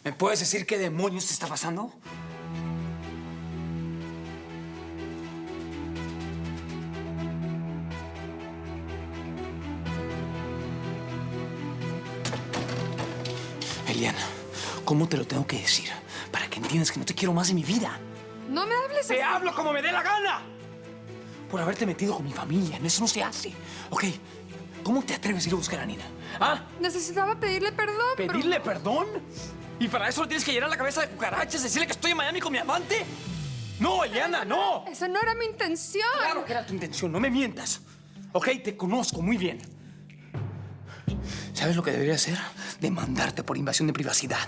¿Me puedes decir qué demonios te está pasando? Eliana, ¿cómo te lo tengo que decir para que entiendas que no te quiero más en mi vida? No me hables así. ¡Te hablo como me dé la gana! Por haberte metido con mi familia. Eso no se hace. ¿Ok? ¿Cómo te atreves a ir a buscar a Nina? ¿Ah? Necesitaba pedirle perdón, pero... ¿Pedirle perdón? ¿Y para eso le tienes que llenar la cabeza de cucarachas? ¿Decirle que estoy en Miami con mi amante? ¡No, Eliana, no! Esa no era mi intención. Claro que era tu intención. No me mientas. ¿Ok? Te conozco muy bien. ¿Sabes lo que debería hacer? Demandarte por invasión de privacidad.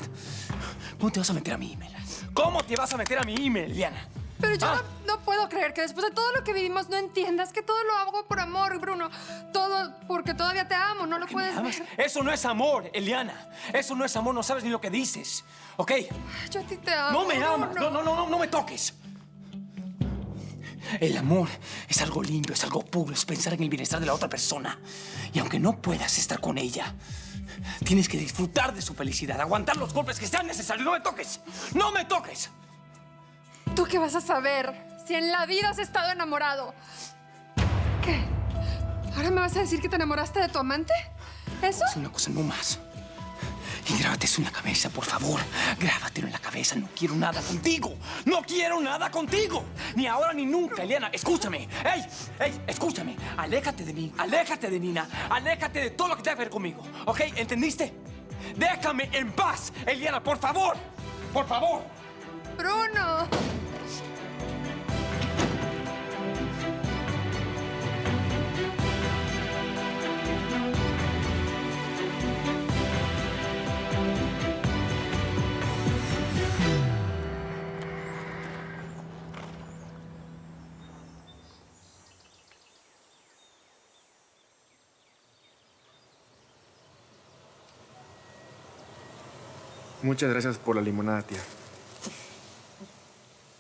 ¿Cómo te vas a meter a mi email? ¿Cómo te vas a meter a mi email, Eliana? Pero yo no puedo creer que después de todo lo que vivimos no entiendas que todo lo hago por amor, Bruno. Todo porque todavía te amo, no lo puedes ver. Eso no es amor, Eliana. Eso no es amor, no sabes ni lo que dices. ¿Ok? Yo a ti te amo. No me amas. Bruno. No me toques. El amor es algo limpio, es algo puro, es pensar en el bienestar de la otra persona. Y aunque no puedas estar con ella, tienes que disfrutar de su felicidad, aguantar los golpes que sean necesarios. ¡No me toques! ¡No me toques! ¿Tú qué vas a saber si en la vida has estado enamorado? ¿Qué? ¿Ahora me vas a decir que te enamoraste de tu amante? ¿Eso? Es una cosa, no más. Y grábate eso en la cabeza, por favor. Grábatelo en la cabeza. No quiero nada contigo. ¡No quiero nada contigo! Ni ahora ni nunca, Eliana. Escúchame. ¡Ey! ¡Ey! Escúchame. Aléjate de mí. Aléjate de Nina. Aléjate de todo lo que tenga que ver conmigo. ¿Ok? ¿Entendiste? Déjame en paz, Eliana, por favor. Por favor. Bruno. Muchas gracias por la limonada, tía.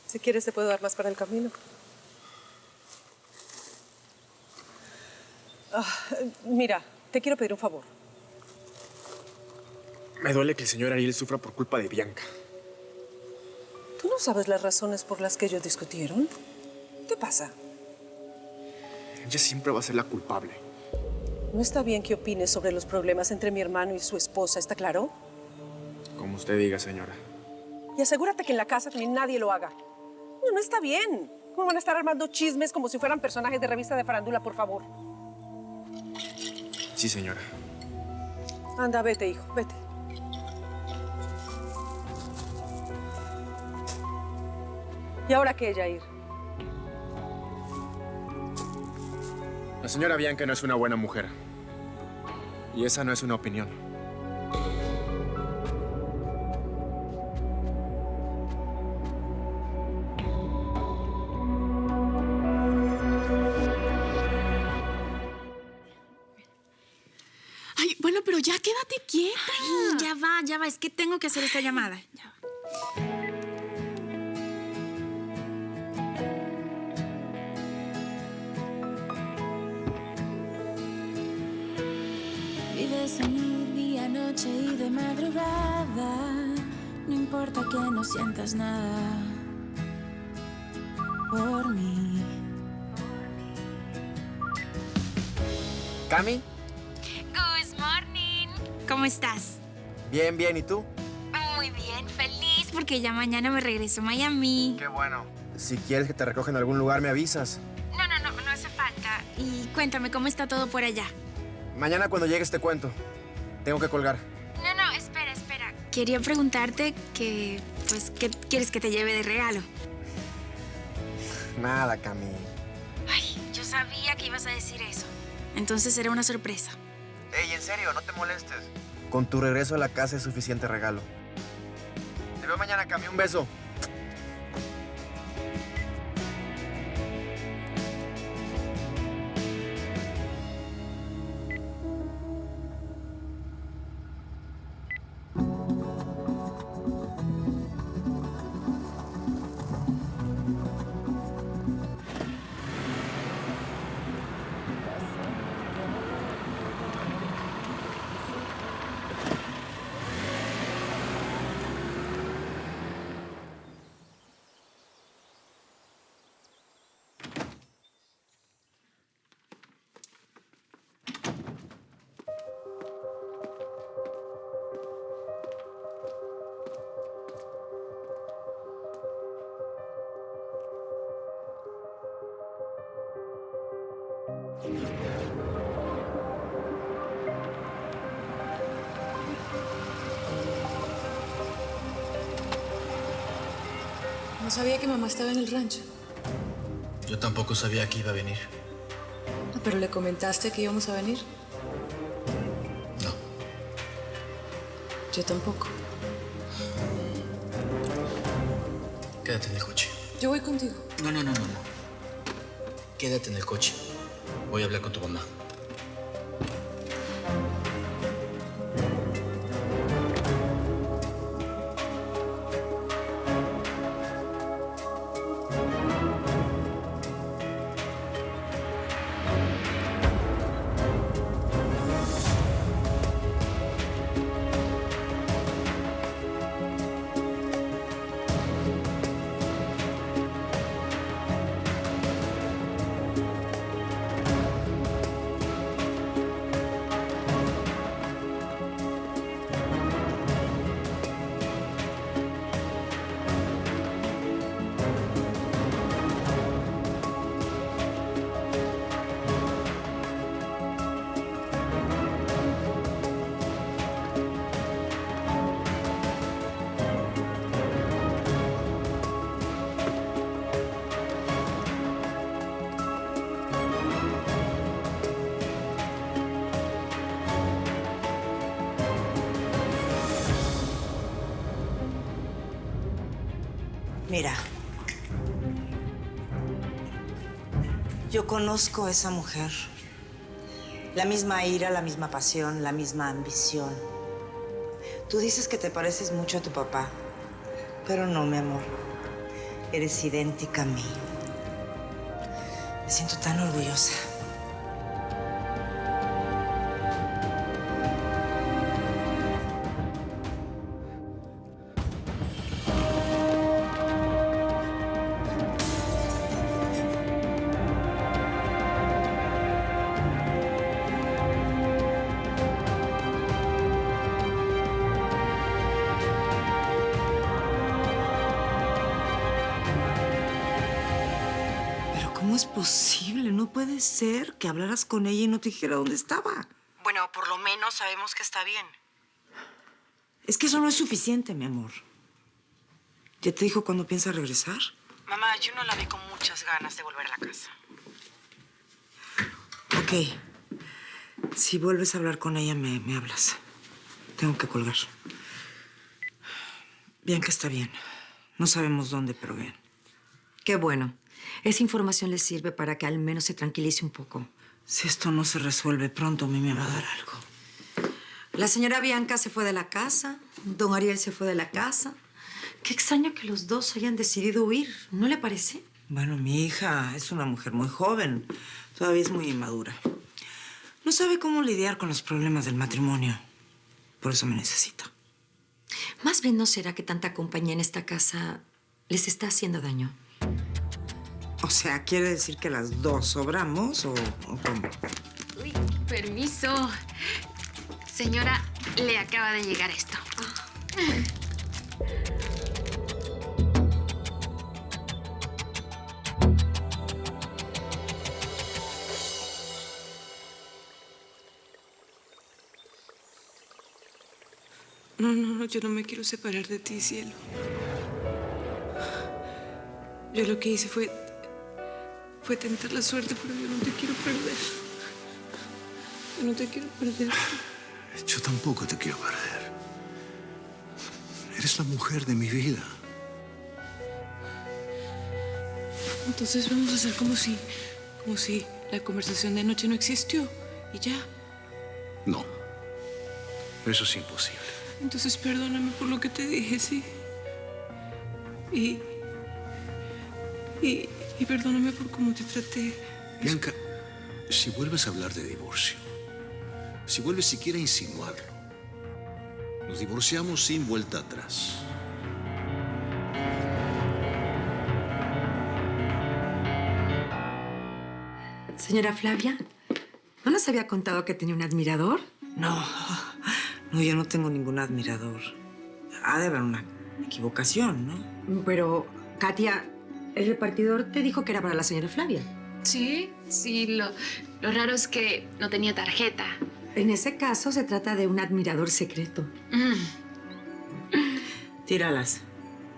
Si quieres, te puedo dar más para el camino. Mira, te quiero pedir un favor. Me duele que el señor Ariel sufra por culpa de Bianca. ¿Tú no sabes las razones por las que ellos discutieron? ¿Qué pasa? Ella siempre va a ser la culpable. No está bien que opines sobre los problemas entre mi hermano y su esposa, ¿está claro? Como usted diga, señora. Y asegúrate que en la casa también nadie lo haga. No está bien. ¿Cómo van a estar armando chismes como si fueran personajes de revista de farándula, por favor? Sí, señora. Anda, vete, hijo, vete. ¿Y ahora qué, Yair? La señora Bianca no es una buena mujer. Y esa no es una opinión. Ay, bueno, pero ya quédate quieta. Ay, ya va. Es que tengo que hacer esta llamada. Ya va. Vives en mi día, noche y de madrugada. No importa que no sientas nada por mí. ¿Cami? Good morning. ¿Cómo estás? Bien, bien. ¿Y tú? Muy bien, feliz porque ya mañana me regreso a Miami. Qué bueno. Si quieres que te recoja en algún lugar, me avisas. No hace falta. Y cuéntame, ¿cómo está todo por allá? Mañana cuando llegues te cuento. Tengo que colgar. No, espera. Quería preguntarte ¿qué quieres que te lleve de regalo? Nada, Cami. Ay, yo sabía que ibas a decir eso. Entonces será una sorpresa. Ey, en serio, no te molestes. Con tu regreso a la casa es suficiente regalo. Te veo mañana, Cami. Un beso. No sabía que mamá estaba en el rancho. Yo tampoco sabía que iba a venir. Ah, ¿pero le comentaste que íbamos a venir? No. Yo tampoco. Quédate en el coche. Yo voy contigo. No. Quédate en el coche. Voy a hablar con tu mamá. Mira, yo conozco a esa mujer. La misma ira, la misma pasión, la misma ambición. Tú dices que te pareces mucho a tu papá, pero no, mi amor. Eres idéntica a mí. Me siento tan orgullosa. ¿Cómo es posible? No puede ser que hablaras con ella y no te dijera dónde estaba. Bueno, por lo menos sabemos que está bien. Es que eso no es suficiente, mi amor. ¿Ya te dijo cuándo piensa regresar? Mamá, yo no la vi con muchas ganas de volver a la casa. Ok. Si vuelves a hablar con ella, me hablas. Tengo que colgar. Bianca está bien. No sabemos dónde, pero bien. Qué bueno. Esa información le sirve para que al menos se tranquilice un poco. Si esto no se resuelve pronto, a mí me va a dar algo. La señora Bianca se fue de la casa, don Ariel se fue de la casa. Qué extraño que los dos hayan decidido huir, ¿no le parece? Bueno, mi hija es una mujer muy joven. Todavía es muy inmadura. No sabe cómo lidiar con los problemas del matrimonio. Por eso me necesita. Más bien, ¿no será que tanta compañía en esta casa les está haciendo daño? O sea, ¿quiere decir que las dos sobramos o cómo? Uy, permiso. Señora, le acaba de llegar esto. No, yo no me quiero separar de ti, cielo. Yo lo que hice fue tentar la suerte, pero yo no te quiero perder. Yo no te quiero perder. Yo tampoco te quiero perder. Eres la mujer de mi vida. Entonces vamos a hacer como si la conversación de anoche no existió y ya. No. Eso es imposible. Entonces perdóname por lo que te dije, sí. Y perdóname por cómo te traté. Bianca, si vuelves a hablar de divorcio, si vuelves siquiera a insinuarlo, nos divorciamos sin vuelta atrás. Señora Flavia, ¿no nos había contado que tenía un admirador? No, yo no tengo ningún admirador. Ha de haber una equivocación, ¿no? Pero, Katia, el repartidor te dijo que era para la señora Flavia. Sí, lo raro es que no tenía tarjeta. En ese caso, se trata de un admirador secreto. Tíralas.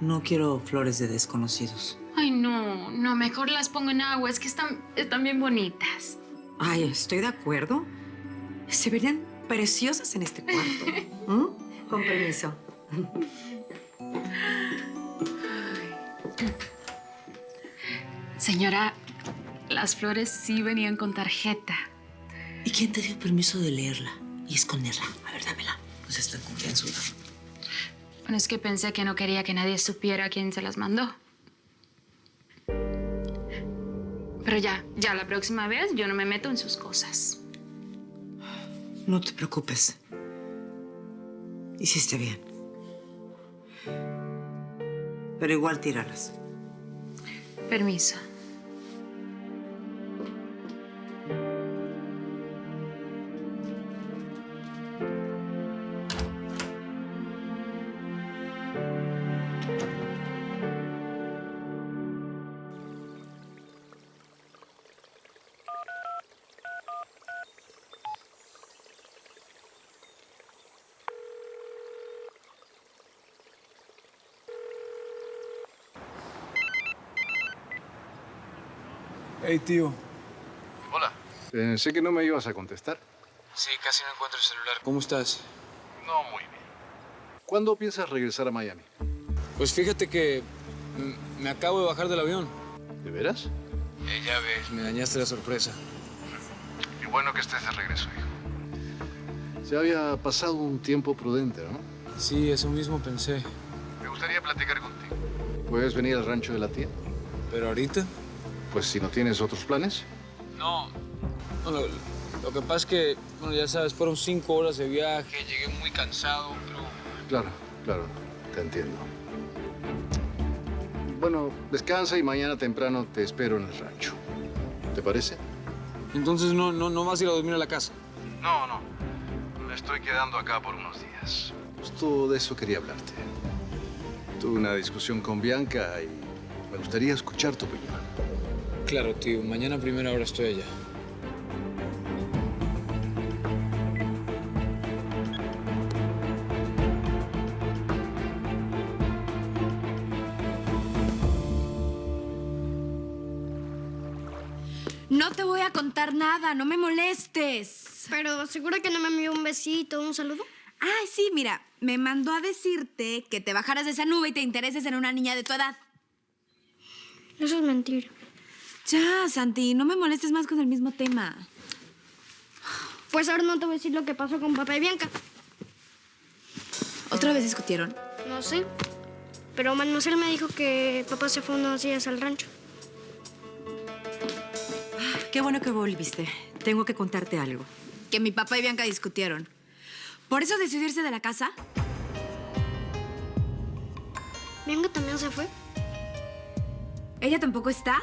No quiero flores de desconocidos. Ay, no, mejor las pongo en agua. Es que están bien bonitas. Ay, estoy de acuerdo. Se verían preciosas en este cuarto. Con permiso. Señora, las flores sí venían con tarjeta. ¿Y quién te dio permiso de leerla y esconderla? A ver, dámela. No seas tan confianzuda. Bueno, es que pensé que no quería que nadie supiera quién se las mandó. Pero ya, la próxima vez yo no me meto en sus cosas. No te preocupes. Hiciste bien. Pero igual tíralas. Permiso. Hey, tío. Hola. Pensé que no me ibas a contestar. Sí, casi no encuentro el celular. ¿Cómo estás? No, muy bien. ¿Cuándo piensas regresar a Miami? Pues fíjate que me acabo de bajar del avión. ¿De veras? Ya ves, me dañaste la sorpresa. Qué bueno que estés de regreso, hijo. Se había pasado un tiempo prudente, ¿no? Sí, eso mismo pensé. Me gustaría platicar contigo. ¿Puedes venir al rancho de la tía? ¿Pero ahorita? Pues si no tienes otros planes. No. Lo que pasa es que, bueno, ya sabes, fueron 5 horas de viaje, llegué muy cansado, pero... Claro, te entiendo. Bueno, descansa y mañana temprano te espero en el rancho. ¿Te parece? Entonces no vas a ir a dormir a la casa. No. Me estoy quedando acá por unos días. Justo de eso quería hablarte. Tuve una discusión con Bianca y me gustaría escuchar tu opinión. Claro, tío. Mañana a primera hora estoy allá. No te voy a contar nada, no me molestes. Pero ¿segura que no me envió un besito, un saludo? Ay, sí, mira, me mandó a decirte que te bajaras de esa nube y te intereses en una niña de tu edad. Eso es mentira. Ya, Santi, no me molestes más con el mismo tema. Pues ahora no te voy a decir lo que pasó con papá y Bianca. ¿Otra vez discutieron? No sé. Pero Manuel me dijo que papá se fue unos días al rancho. Qué bueno que volviste. Tengo que contarte algo. Que mi papá y Bianca discutieron. ¿Por eso decidió irse de la casa? ¿Bianca también se fue? ¿Ella tampoco está?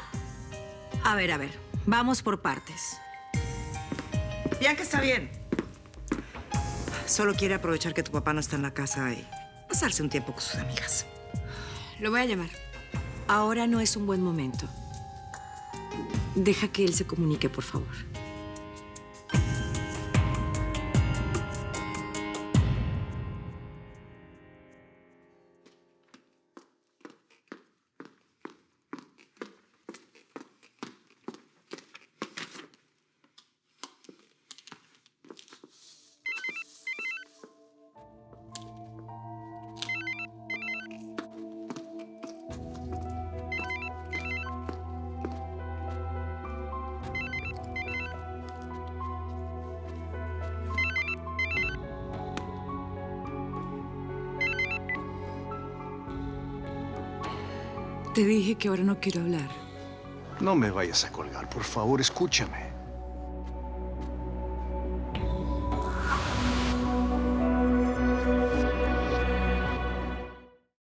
A ver. Vamos por partes. Bianca está bien. Solo quiere aprovechar que tu papá no está en la casa y pasarse un tiempo con sus amigas. Lo voy a llamar. Ahora no es un buen momento. Deja que él se comunique, por favor. Te dije que ahora no quiero hablar. No me vayas a colgar, por favor, escúchame.